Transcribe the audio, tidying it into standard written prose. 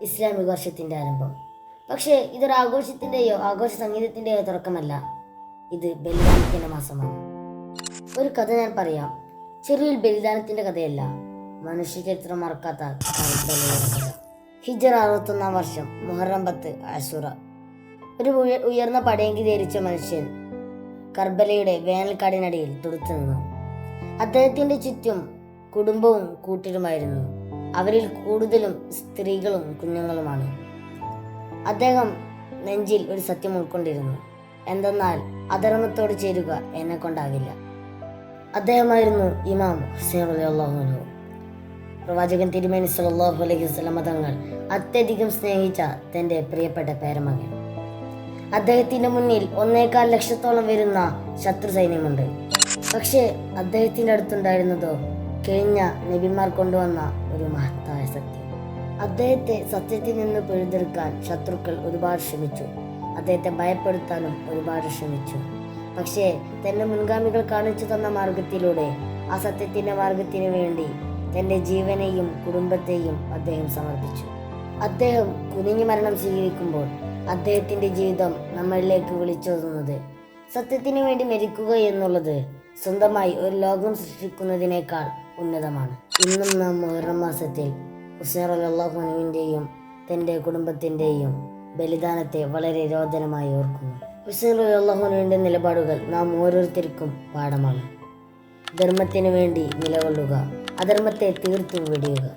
ഇസ്ലാമിക വർഷത്തിൻ്റെ ആരംഭം. പക്ഷേ ഇതൊരു ആഘോഷത്തിൻ്റെയോ ആഘോഷ സംഗീതത്തിൻ്റെയോ തുടക്കമല്ല. ഇത് ബലിദാനത്തിൻ്റെ മാസമാണ്. ഒരു കഥ ഞാൻ പറയാം. ചെറിയൊരു ബലിദാനത്തിൻ്റെ കഥയല്ല, മനുഷ്യ ചരിത്രം മറക്കാത്ത കർബലയുടെ കഥ. ഹിജറ 61 വർഷം മുഹറം 10 അശുറ. ഒരു ഉയർന്ന പടയങ്കി ധരിച്ച മനുഷ്യൻ കർബലയുടെ വേനൽക്കാടിനടിയിൽ തുടുത്തു നിന്നു. അദ്ദേഹത്തിൻ്റെ ചുറ്റും കുടുംബവും കൂട്ടരുമായിരുന്നു. അവരിൽ കൂടുതലും സ്ത്രീകളും കുഞ്ഞുങ്ങളുമാണ്. അദ്ദേഹം നെഞ്ചിൽ ഒരു സത്യം ഉൾക്കൊണ്ടിരുന്നു. എന്തെന്നാൽ അധർമ്മത്തോട് ചേരുക എന്നെ കൊണ്ടാവില്ല. അദ്ദേഹമായിരുന്നു ഇമാം ഹുസൈൻ റളിയല്ലാഹു അൻഹു. പ്രവാചകൻ തിരുമേനി സല്ലല്ലാഹു അലൈഹി വസല്ലം തങ്ങൾ അത്യധികം സ്നേഹിച്ച തൻ്റെ പ്രിയപ്പെട്ട പേരമകൻ. അദ്ദേഹത്തിൻ്റെ മുന്നിൽ 1.25 ലക്ഷത്തോളം വരുന്ന ശത്രു സൈന്യമുണ്ട്. പക്ഷേ അദ്ദേഹത്തിൻ്റെ അടുത്തുണ്ടായിരുന്നതോ കഴിഞ്ഞ നബിമാർ കൊണ്ടുവന്ന ഒരു മഹത്തായ സത്യം. അദ്ദേഹത്തെ സത്യത്തിൽ നിന്ന് പിഴുതെടുക്കാൻ ശത്രുക്കൾ ഒരുപാട് ശ്രമിച്ചു. അദ്ദേഹത്തെ ഭയപ്പെടുത്താനും ഒരുപാട് ശ്രമിച്ചു. പക്ഷേ തൻ്റെ മുൻഗാമികൾ കാണിച്ചു തന്ന മാർഗത്തിലൂടെ ആ സത്യത്തിൻ്റെ മാർഗത്തിന് വേണ്ടി തൻ്റെ ജീവനെയും കുടുംബത്തെയും അദ്ദേഹം സമർപ്പിച്ചു. അദ്ദേഹം കുനിഞ്ഞു മരണം സ്വീകരിക്കുമ്പോൾ അദ്ദേഹത്തിൻ്റെ ജീവിതം നമ്മളിലേക്ക് വിളിച്ചോതുന്നത് സത്യത്തിനു വേണ്ടി മരിക്കുക എന്നുള്ളത് സ്വന്തമായി ഒരു ലോകം സൃഷ്ടിക്കുന്നതിനേക്കാൾ ഉന്നതമാണ്. ഇന്നും നാം മുഹറം മാസത്തിൽ ഹുസൈൻ റളിയല്ലാഹു അൻഹുവിൻ്റെയും തൻ്റെ കുടുംബത്തിൻ്റെയും ബലിദാനത്തെ വളരെ രോദനമായി ഓർക്കുന്നു. ഹുസൈൻ റളിയല്ലാഹു അൻഹുവിൻ്റെ നിലപാടുകൾ നാം ഓരോരുത്തർക്കും പാഠമാണ്. ധർമ്മത്തിനു വേണ്ടി നിലകൊള്ളുക, അധർമ്മത്തെ തീർത്തു വെടിയുക.